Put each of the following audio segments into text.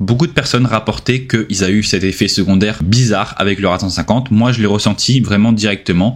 Beaucoup de personnes rapportaient qu'ils avaient eu cet effet secondaire bizarre avec le RAD 150. Moi, je l'ai ressenti vraiment directement.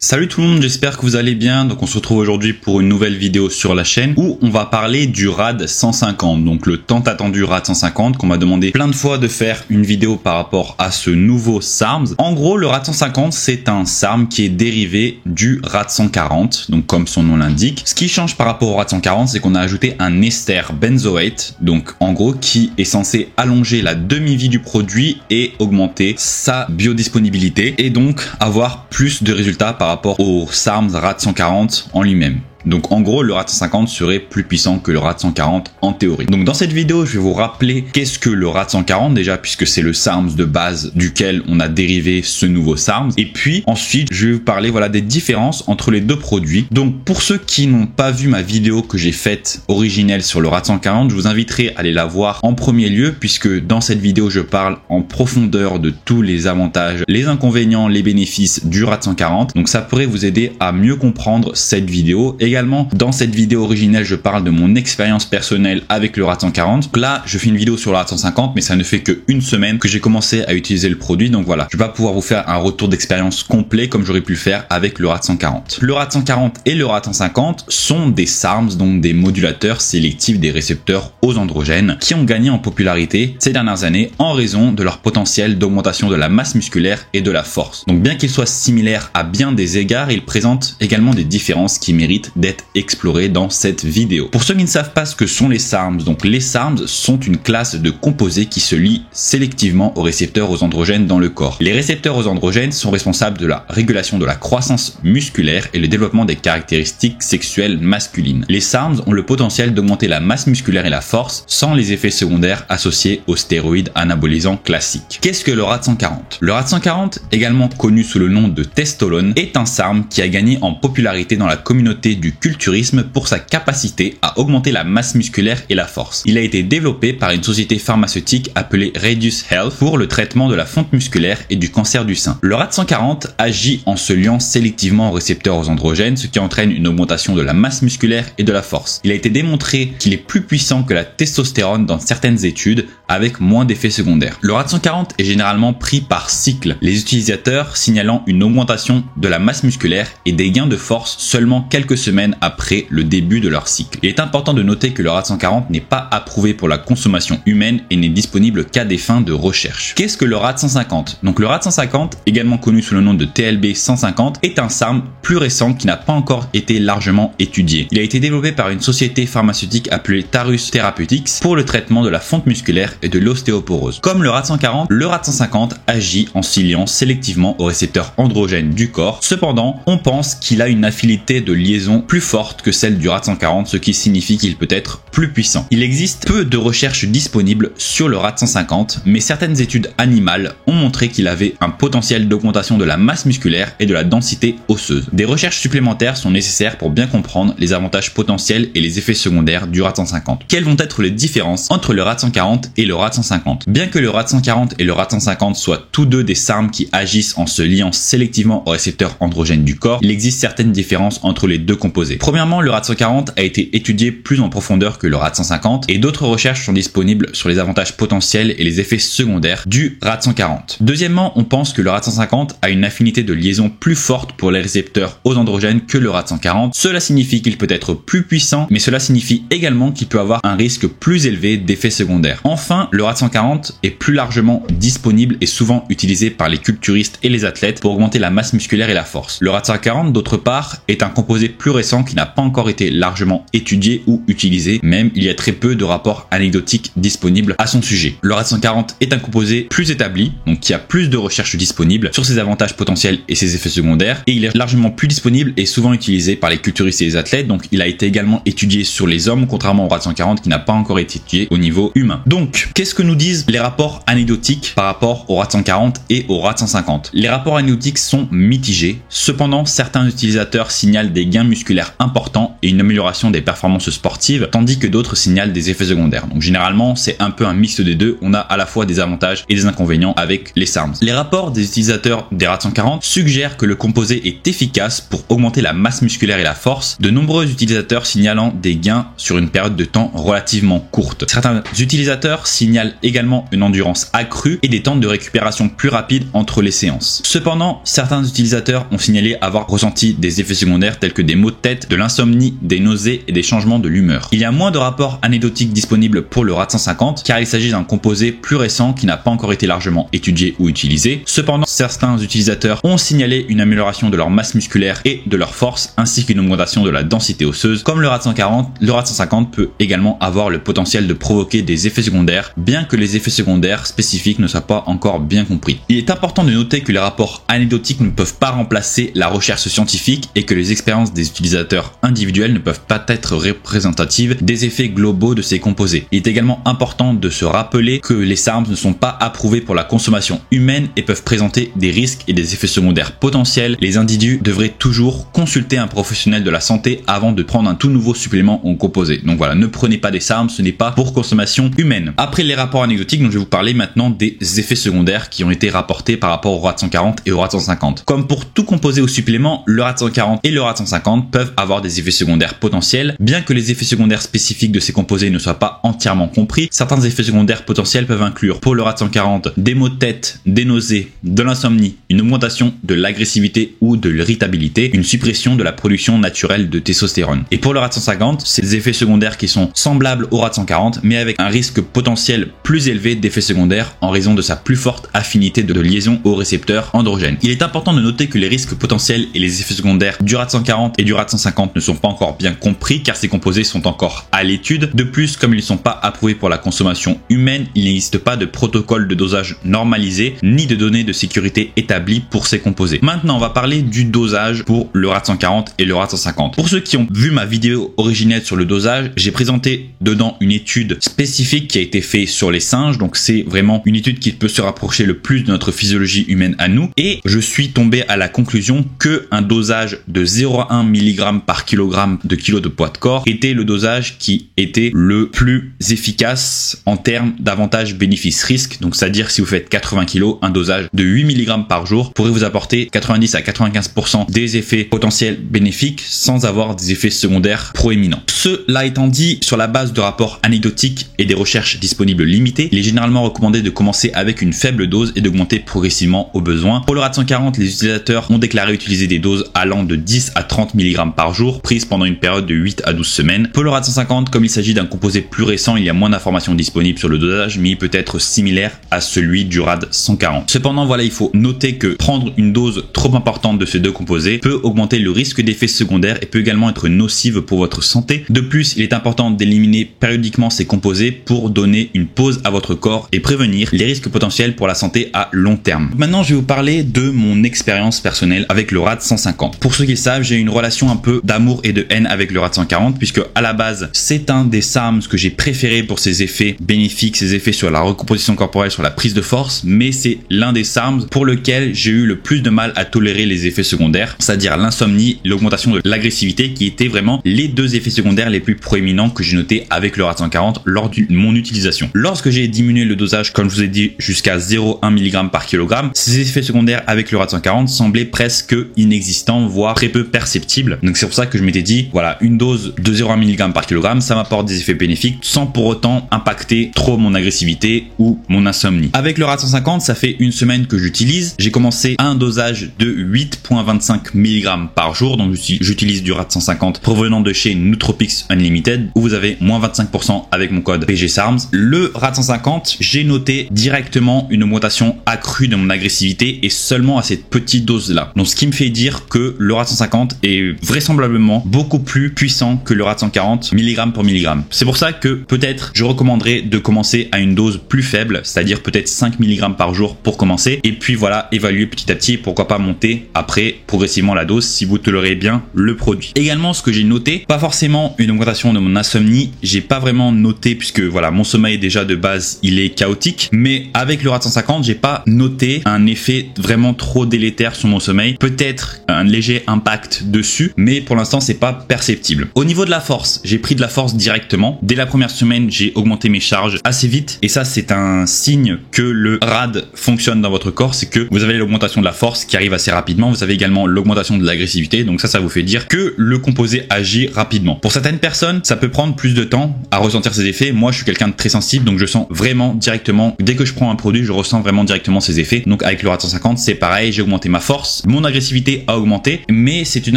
Salut tout le monde, j'espère que vous allez bien. Donc on se retrouve aujourd'hui pour une nouvelle vidéo sur la chaîne où on va parler du RAD 150, donc le tant attendu RAD 150 qu'on m'a demandé plein de fois de faire une vidéo par rapport à ce nouveau SARMS. En gros, le RAD 150, c'est un SARM qui est dérivé du RAD 140, donc comme son nom l'indique. Ce qui change par rapport au RAD 140, c'est qu'on a ajouté un ester benzoate, donc en gros qui est censé allonger la demi-vie du produit et augmenter sa biodisponibilité et donc avoir plus de résultats par rapport au SARMS RAD 140 en lui-même. Donc en gros, le RAD 150 serait plus puissant que le RAD 140 en théorie. Donc dans cette vidéo, je vais vous rappeler qu'est-ce que le RAD 140 déjà, puisque c'est le SARMS de base duquel on a dérivé ce nouveau SARMS. Et puis ensuite, je vais vous parler des différences entre les deux produits. Donc pour ceux qui n'ont pas vu ma vidéo que j'ai faite originelle sur le RAD 140, je vous inviterai à aller la voir en premier lieu, puisque dans cette vidéo, je parle en profondeur de tous les avantages, les inconvénients, les bénéfices du RAD 140. Donc ça pourrait vous aider à mieux comprendre cette vidéo. Également, dans cette vidéo originelle, je parle de mon expérience personnelle avec le RAD 140. Donc là, je fais une vidéo sur le RAD 150, mais ça ne fait qu'une semaine que j'ai commencé à utiliser le produit. Donc voilà, je vais pas pouvoir vous faire un retour d'expérience complet comme j'aurais pu le faire avec le RAD 140. Le RAD 140 et le RAD 150 sont des SARMS, donc des modulateurs sélectifs des récepteurs aux androgènes, qui ont gagné en popularité ces dernières années en raison de leur potentiel d'augmentation de la masse musculaire et de la force. Donc bien qu'ils soient similaires à bien des égards, ils présentent également des différences qui méritent d'être exploré dans cette vidéo. Pour ceux qui ne savent pas ce que sont les SARMS, donc les SARMS sont une classe de composés qui se lient sélectivement aux récepteurs aux androgènes dans le corps. Les récepteurs aux androgènes sont responsables de la régulation de la croissance musculaire et le développement des caractéristiques sexuelles masculines. Les SARMS ont le potentiel d'augmenter la masse musculaire et la force sans les effets secondaires associés aux stéroïdes anabolisants classiques. Qu'est-ce que le RAD 140? Le RAD 140, également connu sous le nom de testolone, est un SARM qui a gagné en popularité dans la communauté du culturisme pour sa capacité à augmenter la masse musculaire et la force. Il a été développé par une société pharmaceutique appelée Radius Health pour le traitement de la fonte musculaire et du cancer du sein. Le RAD 140 agit en se liant sélectivement aux récepteurs aux androgènes, ce qui entraîne une augmentation de la masse musculaire et de la force. Il a été démontré qu'il est plus puissant que la testostérone dans certaines études, avec moins d'effets secondaires. Le RAD 140 est généralement pris par cycle, les utilisateurs signalant une augmentation de la masse musculaire et des gains de force seulement quelques semaines après le début de leur cycle. Il est important de noter que le RAD 140 n'est pas approuvé pour la consommation humaine et n'est disponible qu'à des fins de recherche. Qu'est-ce que le RAD 150? Donc le RAD 150, également connu sous le nom de TLB 150, est un SARM plus récent qui n'a pas encore été largement étudié. Il a été développé par une société pharmaceutique appelée Tarus Therapeutics pour le traitement de la fonte musculaire et de l'ostéoporose. Comme le RAD 140, le RAD 150 agit en se liant sélectivement aux récepteurs androgènes du corps. Cependant, on pense qu'il a une affinité de liaison plus forte que celle du RAD 140, ce qui signifie qu'il peut être plus puissant. Il existe peu de recherches disponibles sur le RAD 150, mais certaines études animales ont montré qu'il avait un potentiel d'augmentation de la masse musculaire et de la densité osseuse. Des recherches supplémentaires sont nécessaires pour bien comprendre les avantages potentiels et les effets secondaires du RAD 150. Quelles vont être les différences entre le RAD 140 et le RAD 150? Bien que le RAD 140 et le RAD 150 soient tous deux des SARMs qui agissent en se liant sélectivement aux récepteurs androgènes du corps, il existe certaines différences entre les deux composés. Premièrement, le RAD 140 a été étudié plus en profondeur que le RAD 150 et d'autres recherches sont disponibles sur les avantages potentiels et les effets secondaires du RAD 140. Deuxièmement, on pense que le RAD 150 a une affinité de liaison plus forte pour les récepteurs aux androgènes que le RAD 140. Cela signifie qu'il peut être plus puissant, mais cela signifie également qu'il peut avoir un risque plus élevé d'effets secondaires. Enfin, le RAD 140 est plus largement disponible et souvent utilisé par les culturistes et les athlètes pour augmenter la masse musculaire et la force. Le RAD 140, d'autre part, est un composé plus récent qui n'a pas encore été largement étudié ou utilisé, même il y a très peu de rapports anecdotiques disponibles à son sujet. Le rad 140 est un composé plus établi, donc qui a plus de recherches disponibles sur ses avantages potentiels et ses effets secondaires, et il est largement plus disponible et souvent utilisé par les culturistes et les athlètes, donc il a été également étudié sur les hommes, contrairement au rad 140 qui n'a pas encore été étudié au niveau humain. Donc, qu'est-ce que nous disent les rapports anecdotiques par rapport au rad 140 et au rad 150? Les rapports anecdotiques sont mitigés, cependant certains utilisateurs signalent des gains musculaires importants et une amélioration des performances sportives, tandis que d'autres signalent des effets secondaires. Donc généralement, c'est un peu un mix des deux, on a à la fois des avantages et des inconvénients avec les SARMs. Les rapports des utilisateurs des rad 140 suggèrent que le composé est efficace pour augmenter la masse musculaire et la force, de nombreux utilisateurs signalant des gains sur une période de temps relativement courte. Certains utilisateurs signalent également une endurance accrue et des temps de récupération plus rapides entre les séances. Cependant, certains utilisateurs ont signalé avoir ressenti des effets secondaires tels que des maux de tête, de l'insomnie, des nausées et des changements de l'humeur. Il y a moins de rapports anecdotiques disponibles pour le rad 150 car il s'agit d'un composé plus récent qui n'a pas encore été largement étudié ou utilisé. Cependant, certains utilisateurs ont signalé une amélioration de leur masse musculaire et de leur force ainsi qu'une augmentation de la densité osseuse. Comme le rad 140, le rad 150 peut également avoir le potentiel de provoquer des effets secondaires, bien que les effets secondaires spécifiques ne soient pas encore bien compris. Il est important de noter que les rapports anecdotiques ne peuvent pas remplacer la recherche scientifique et que les expériences des utilisateurs individuels ne peuvent pas être représentatives des effets globaux de ces composés. Il est également important de se rappeler que les SARMs ne sont pas approuvés pour la consommation humaine et peuvent présenter des risques et des effets secondaires potentiels. Les individus devraient toujours consulter un professionnel de la santé avant de prendre un tout nouveau supplément ou composé. Donc voilà, ne prenez pas des SARMs, ce n'est pas pour consommation humaine. Après les rapports anecdotiques, donc je vais vous parler maintenant des effets secondaires qui ont été rapportés par rapport au rad 140 et au rad 150. Comme pour tout composé ou supplément, le rad 140 et le rad 150 peuvent avoir des effets secondaires potentiels. Bien que les effets secondaires spécifiques de ces composés ne soient pas entièrement compris, certains effets secondaires potentiels peuvent inclure pour le rad 140 des maux de tête, des nausées, de l'insomnie, une augmentation de l'agressivité ou de l'irritabilité, une suppression de la production naturelle de testostérone. Et pour le rad 150, c'est des effets secondaires qui sont semblables au rad 140 mais avec un risque potentiel plus élevé d'effets secondaires en raison de sa plus forte affinité de liaison aux récepteurs androgènes. Il est important de noter que les risques potentiels et les effets secondaires du rad 140 et du rad 150 ne sont pas encore bien compris car ces composés sont encore à l'étude. De plus, comme ils ne sont pas approuvés pour la consommation humaine, il n'existe pas de protocole de dosage normalisé ni de données de sécurité établies pour ces composés. Maintenant, on va parler du dosage pour le rad 140 et le rad 150. Pour ceux qui ont vu ma vidéo originelle sur le dosage, j'ai présenté dedans une étude spécifique qui a été faite sur les singes, donc c'est vraiment une étude qui peut se rapprocher le plus de notre physiologie humaine à nous, et je suis tombé à la conclusion que un dosage de 0,1 mg par kilogramme de kilo de poids de corps était le dosage qui était le plus efficace en termes d'avantage bénéfice-risque. Donc c'est-à-dire si vous faites 80 kg, un dosage de 8 mg par jour pourrait vous apporter 90 à 95% des effets potentiels bénéfiques sans avoir des effets secondaires proéminents. Cela étant dit, sur la base de rapports anecdotiques et des recherches disponibles limitées, il est généralement recommandé de commencer avec une faible dose et d'augmenter progressivement au besoin. Pour le rad 140, les utilisateurs ont déclaré utiliser des doses allant de 10 à 30 mg par jour, prises pendant une période de 8 à 12 semaines. Pour le rad 150, comme il s'agit d'un composé plus récent, il y a moins d'informations disponibles sur le dosage, mais il peut être similaire à celui du rad 140. Cependant, voilà, il faut noter que prendre une dose trop importante de ces deux composés peut augmenter le risque d'effets secondaires et peut également être nocive pour votre santé. De plus, il est important d'éliminer périodiquement ces composés pour donner une pause à votre corps et prévenir les risques potentiels pour la santé à long terme. Maintenant, je vais vous parler de mon expérience personnelle avec le rad 150. Pour ceux qui le savent, j'ai une relation un peu d'amour et de haine avec le rad 140 puisque à la base, c'est un des SARMs que j'ai préféré pour ses effets bénéfiques, ses effets sur la recomposition corporelle, sur la prise de force, mais c'est l'un des SARMs pour lequel j'ai eu le plus de mal à tolérer les effets secondaires, c'est-à-dire l'insomnie, l'augmentation de l'agressivité qui étaient vraiment les deux effets secondaires les plus proéminents que j'ai notés avec le rad 140 lors de mon utilisation. Lorsque j'ai diminué le dosage, comme je vous ai dit, jusqu'à 0,1 mg par kilogramme, ces effets secondaires avec le rad 140 semblaient presque inexistants, voire très peu perceptibles. Donc c'est pour ça que je m'étais dit, voilà, une dose de 0,1 mg par kilogramme, ça m'apporte des effets bénéfiques sans pour autant impacter trop mon agressivité ou mon insomnie. Avec le rad 150, ça fait une semaine que j'utilise. J'ai commencé à un dosage de 8,25 mg par jour, donc j'utilise du rad 150 provenant de chez Nootropics Unlimited où vous avez moins 25% avec mon code PGSARMS. Le rad 150, j'ai noté directement une augmentation accrue de mon agressivité et seulement à cette petite dose là. Donc ce qui me fait dire que le rad 150 est vraisemblablement beaucoup plus puissant que le rad 140 mg pour mg. C'est pour ça que peut-être je recommanderais de commencer à une dose plus faible, c'est-à-dire peut-être 5 mg par jour pour commencer, et puis voilà, évaluer petit à petit, pourquoi pas monter après progressivement la dose si vous tolérez bien le produit. Également, ce que j'ai noté, pas forcément une augmentation de mon insomnie, j'ai pas vraiment noté puisque voilà, mon sommeil déjà de base il est chaotique, mais avec le rad 150 j'ai pas noté un effet vraiment trop délétère sur mon sommeil, peut-être un léger impact dessus, mais pour l'instant c'est pas perceptible. Au niveau de la force, j'ai pris de la force directement. Dès la première semaine, j'ai augmenté mes charges assez vite, et ça c'est un signe que le rad fonctionne dans votre corps, c'est que vous avez l'augmentation de la force qui arrive assez rapidement, vous avez également l'augmentation de l'agressivité, donc ça vous fait dire que le composé agit rapidement. Pour certaines personnes, ça peut prendre plus de temps à ressentir ces effets. Moi je suis quelqu'un de très sensible, donc je sens vraiment directement, dès que je prends un produit, je ressens vraiment directement ces effets. Donc avec le rad 150 c'est pareil, j'ai augmenté ma force, mon agressivité a augmenté, mais c'est une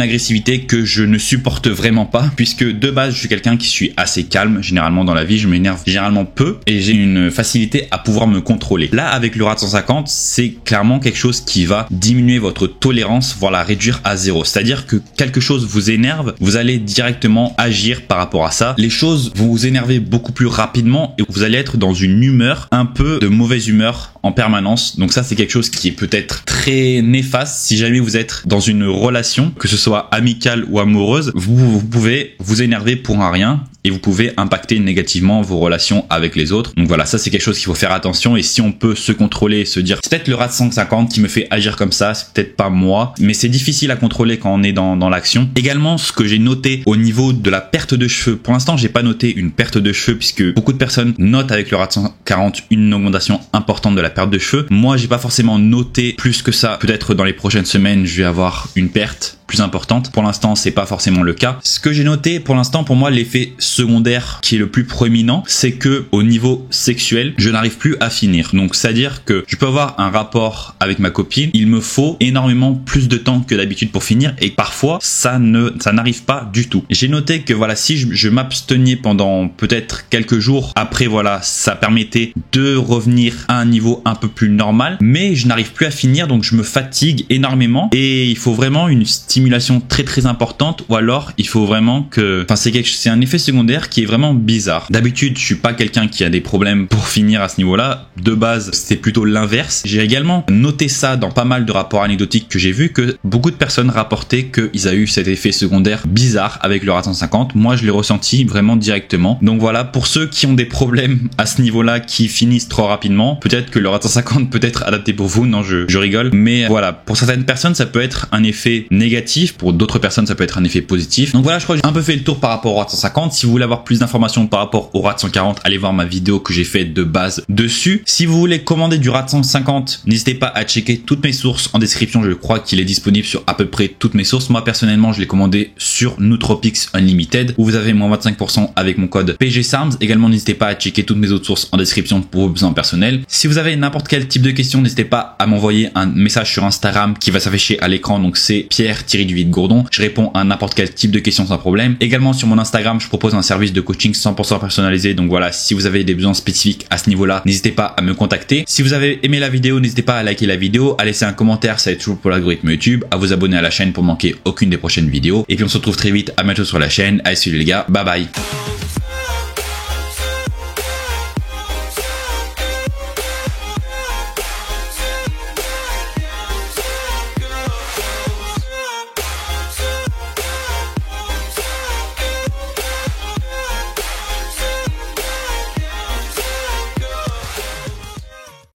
agressivité que je ne supporte vraiment pas, puisque de base je suis quelqu'un qui suis assez calme généralement dans la vie, je m'énerve généralement peu et j'ai une facilité à pouvoir me contrôler. Là avec le rad 150 c'est clairement quelque chose qui va diminuer votre tolérance, voire la réduire à zéro. C'est-à-dire que quelque chose vous énerve, vous allez directement agir par rapport à ça. Les choses vont vous énerver beaucoup plus rapidement et vous allez être dans une humeur, un peu de mauvaise humeur en permanence. Donc ça c'est quelque chose qui est peut-être très néfaste si jamais vous êtes dans une relation, que ce soit amicale ou amoureuse. Vous pouvez vous énerver pour un rien et vous pouvez impacter négativement vos relations avec les autres. Donc voilà, ça c'est quelque chose qu'il faut faire attention, et si on peut se contrôler et se dire c'est peut-être le rad 150 qui me fait agir comme ça, c'est peut-être pas moi, mais c'est difficile à contrôler quand on est dans l'action. Également, ce que j'ai noté au niveau de la perte de cheveux, pour l'instant j'ai pas noté une perte de cheveux puisque beaucoup de personnes notent avec le rad 140 une augmentation importante de la perte de cheveux. Moi j'ai pas forcément noté plus que ça, peut-être dans les prochaines semaines je vais avoir une perte plus importante. Pour l'instant c'est pas forcément le cas. Ce que j'ai noté pour l'instant, pour moi l'effet secondaire qui est le plus proéminent, c'est que au niveau sexuel je n'arrive plus à finir. Donc c'est à dire que je peux avoir un rapport avec ma copine, il me faut énormément plus de temps que d'habitude pour finir, et parfois ça n'arrive pas du tout. J'ai noté que voilà, si je m'abstenais pendant peut-être quelques jours, après voilà, ça permettait de revenir à un niveau un peu plus normal, mais je n'arrive plus à finir, donc je me fatigue énormément et il faut vraiment une stimulation très importante, ou alors il faut vraiment que, enfin c'est un effet secondaire qui est vraiment bizarre. D'habitude je suis pas quelqu'un qui a des problèmes pour finir à ce niveau-là, de base c'est plutôt l'inverse. J'ai également noté ça dans pas mal de rapports anecdotiques que j'ai vu, que beaucoup de personnes rapportaient qu'ils ont eu cet effet secondaire bizarre avec le rad 150. Moi je l'ai ressenti vraiment directement. Donc voilà, pour ceux qui ont des problèmes à ce niveau-là, qui finissent trop rapidement, peut-être que le rad 150 peut être adapté pour vous. Non, je rigole, mais voilà, pour certaines personnes ça peut être un effet négatif, pour d'autres personnes ça peut être un effet positif. Donc voilà, je crois que j'ai un peu fait le tour par rapport au rad 150. Si vous voulez avoir plus d'informations par rapport au rad 140, allez voir ma vidéo que j'ai faite de base dessus. Si vous voulez commander du rad 150, n'hésitez pas à checker toutes mes sources en description. Je crois qu'il est disponible sur à peu près toutes mes sources. Moi personnellement je l'ai commandé sur Nootropics Unlimited, où vous avez moins 25% avec mon code PGSARMS. Également n'hésitez pas à checker toutes mes autres sources en description pour vos besoins personnels. Si vous avez n'importe quel type de question, n'hésitez pas à m'envoyer un message sur Instagram qui va s'afficher à l'écran, donc c'est Pierre-Gourdon. Je réponds à n'importe quel type de question sans problème. Également sur mon Instagram je propose un service de coaching 100% personnalisé, donc voilà, si vous avez des besoins spécifiques à ce niveau là, n'hésitez pas à me contacter. Si vous avez aimé la vidéo, n'hésitez pas à liker la vidéo, à laisser un commentaire, ça aide toujours pour l'algorithme YouTube, à vous abonner à la chaîne pour manquer aucune des prochaines vidéos, et puis on se retrouve très vite. À bientôt sur la chaîne. Allez, salut les gars, bye bye.